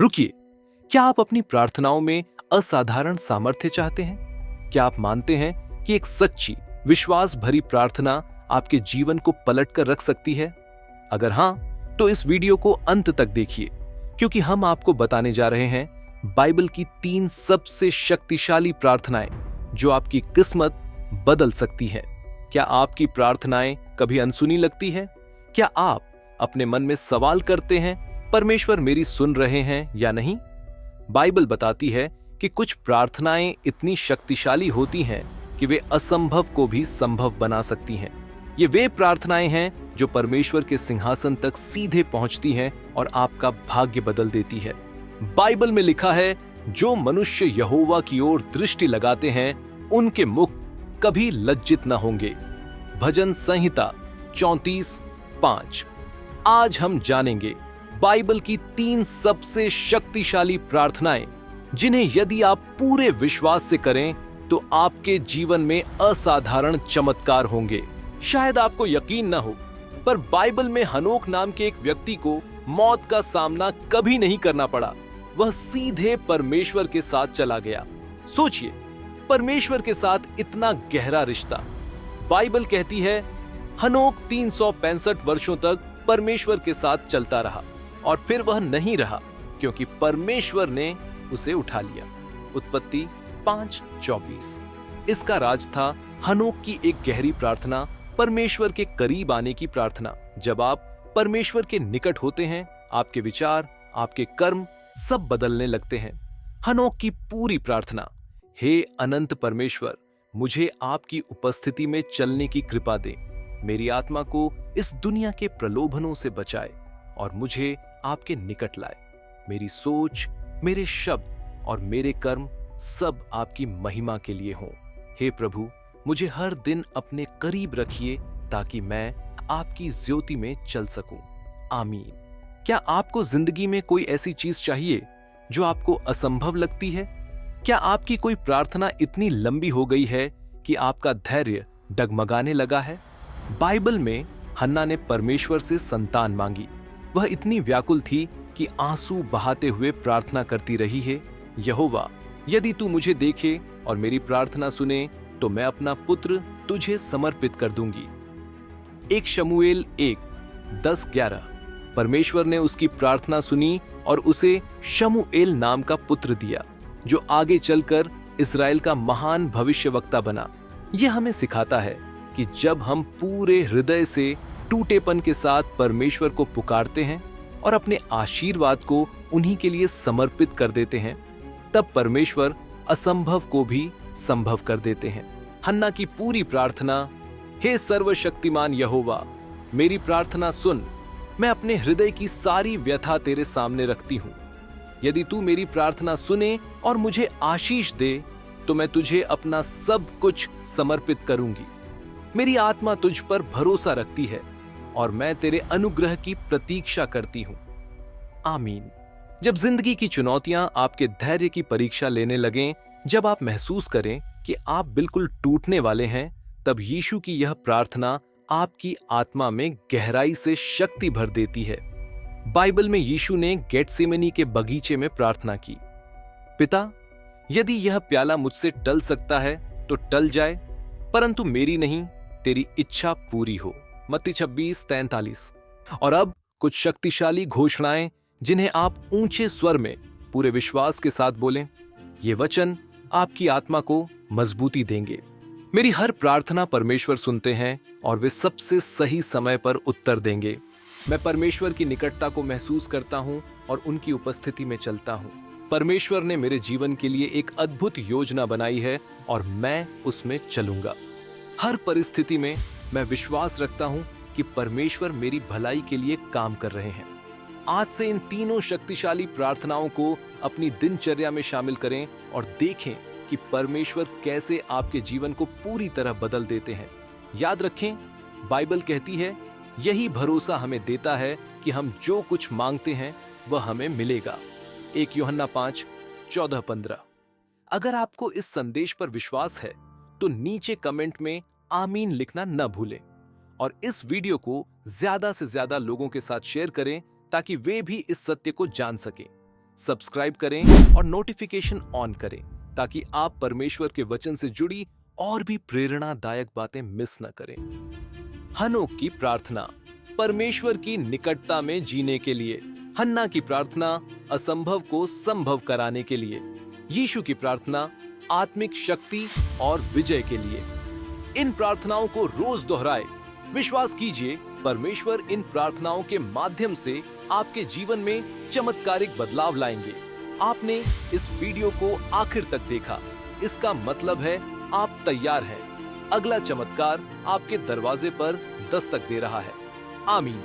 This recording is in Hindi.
रुकिए, क्या आप अपनी प्रार्थनाओं में असाधारण सामर्थ्य चाहते हैं? क्या आप मानते हैं कि एक सच्ची, विश्वास भरी प्रार्थना आपके जीवन को पलट कर रख सकती है? अगर हां, तो इस वीडियो को अंत तक देखिए, क्योंकि हम आपको बताने जा रहे हैं बाइबल की 3 सबसे शक्तिशाली प्रार्थनाएं जो आपकी किस्मत बदल सकती हैं। क्या आपकी प्रार्थनाएं कभी अनसुनी लगती है? क्या आप अपने मन में सवाल करते हैं, परमेश्वर मेरी सुन रहे हैं या नहीं? बाइबल बताती है कि कुछ प्रार्थनाएं इतनी शक्तिशाली होती हैं कि वे असंभव को भी संभव बना सकती हैं। ये वे प्रार्थनाएं हैं जो परमेश्वर के सिंहासन तक सीधे पहुंचती हैं और आपका भाग्य बदल देती है। बाइबल में लिखा है, जो मनुष्य यहोवा की ओर दृष्टि लगाते हैं उनके मुख कभी लज्जित न होंगे। भजन संहिता 34:5। आज हम जानेंगे बाइबल की 3 सबसे शक्तिशाली प्रार्थनाएं जिन्हें यदि आप पूरे विश्वास से करें तो आपके जीवन में असाधारण चमत्कार होंगे। शायद आपको यकीन न हो, पर बाइबल में हनोक नाम के एक व्यक्ति को मौत का सामना कभी नहीं करना पड़ा। वह सीधे परमेश्वर के साथ चला गया। सोचिए, परमेश्वर के साथ इतना गहरा रिश्ता। बाइबल कहती है, हनोक 365 वर्षों तक परमेश्वर के साथ चलता रहा और फिर वह नहीं रहा क्योंकि परमेश्वर ने उसे उठा लिया। उत्पत्ति 5:24। इसका राज था हनोक की एक गहरी प्रार्थना, परमेश्वर के करीब आने की प्रार्थना। जब आप परमेश्वर के निकट होते हैं, आपके विचार, आपके कर्म सब बदलने लगते हैं। हनोक की पूरी प्रार्थना, हे अनंत परमेश्वर, मुझे आपकी उपस्थिति में चलने की कृपा दे। मेरी आत्मा को इस दुनिया के प्रलोभनों से बचाए और मुझे आपके निकट लाए। मेरी सोच, मेरे शब्द और मेरे कर्म सब आपकी महिमा के लिए हों। हे प्रभु, मुझे हर दिन अपने करीब रखिए ताकि मैं आपकी ज्योति में चल सकूं। आमीन। क्या आपको जिंदगी में कोई ऐसी चीज चाहिए जो आपको असंभव लगती है? क्या आपकी कोई प्रार्थना इतनी लंबी हो गई है कि आपका धैर्य डगमगाने लगा है? बाइबल में हन्ना ने परमेश्वर से संतान मांगी। वह इतनी व्याकुल थी कि आंसू बहाते हुए प्रार्थना करती रही है, यहोवा, यदि तू मुझे देखे और मेरी प्रार्थना सुने तो मैं अपना पुत्र तुझे समर्पित कर दूंगी। 1 शमूएल 1:10-11। परमेश्वर ने उसकी प्रार्थना सुनी और उसे शमूएल नाम का पुत्र दिया, जो आगे चलकर इस्राएल का महान भविष्यवक्ता बना। यह हमें सिखाता है कि जब हम पूरे हृदय से टूटेपन के साथ परमेश्वर को पुकारते हैं और अपने आशीर्वाद को उन्हीं के लिए समर्पित कर देते हैं, तब परमेश्वर असंभव को भी संभव कर देते हैं। हन्ना की पूरी प्रार्थना, हे सर्वशक्तिमान यहोवा, मेरी प्रार्थना सुन। मैं अपने हृदय की सारी व्यथा तेरे सामने रखती हूँ। यदि तू मेरी प्रार्थना सुने और मुझे आशीष दे तो मैं तुझे अपना सब कुछ समर्पित करूंगी। मेरी आत्मा तुझ पर भरोसा रखती है और मैं तेरे अनुग्रह की प्रतीक्षा करती हूँ। आमीन। जब जिंदगी की चुनौतियां आपके धैर्य की परीक्षा लेने लगें, जब आप महसूस करें कि आप बिल्कुल टूटने वाले हैं, तब यीशु की यह प्रार्थना आपकी आत्मा में गहराई से शक्ति भर देती है। बाइबल में यीशु ने गेत्सेमनी के बगीचे में प्रार्थना की, पिता, यदि यह प्याला मुझसे टल सकता है तो टल जाए, परंतु मेरी नहीं, तेरी इच्छा पूरी हो। मत्ती 26:43। और अब कुछ शक्तिशाली घोषणाएं जिन्हें आप ऊंचे स्वर में पूरे विश्वास के साथ बोलें। ये वचन आपकी आत्मा को मजबूती देंगे। मेरी हर प्रार्थना परमेश्वर सुनते हैं और वे सबसे सही समय पर उत्तर देंगे। मैं परमेश्वर की निकटता को महसूस करता हूं और उनकी उपस्थिति में चलता हूं। परमेश्वर ने मेरे जीवन के लिए एक अद्भुत योजना बनाई है और मैं उसमें चलूंगा। हर परिस्थिति में मैं विश्वास रखता हूं कि परमेश्वर मेरी भलाई के लिए काम कर रहे हैं। आज से इन तीनों शक्तिशाली प्रार्थनाओं को अपनी दिनचर्या में शामिल करें और देखें कि परमेश्वर कैसे आपके जीवन को पूरी तरह बदल देते हैं। याद रखें, बाइबल कहती है, यही भरोसा हमें देता है कि हम जो कुछ मांगते हैं वह हमें मिलेगा। 1 यूहन्ना 5:14-15। अगर आपको इस संदेश पर विश्वास है तो नीचे कमेंट में आमीन लिखना न भूलें और इस वीडियो को ज्यादा से ज्यादा लोगों के साथ शेयर करें ताकि वे भी इस सत्य को जान सकें। सब्सक्राइब करें और नोटिफिकेशन ऑन करें ताकि आप परमेश्वर के वचन से जुड़ी और भी प्रेरणादायक बातें मिस न करें। हनोक की प्रार्थना परमेश्वर की निकटता में जीने के लिए, हन्ना की प्रार्थना असंभव को संभव कराने के लिए, यीशु की प्रार्थना आत्मिक शक्ति और विजय के लिए। इन प्रार्थनाओं को रोज दोहराए। विश्वास कीजिए, परमेश्वर इन प्रार्थनाओं के माध्यम से आपके जीवन में चमत्कारिक बदलाव लाएंगे। आपने इस वीडियो को आखिर तक देखा, इसका मतलब है आप तैयार हैं। अगला चमत्कार आपके दरवाजे पर दस्तक दे रहा है। आमीन।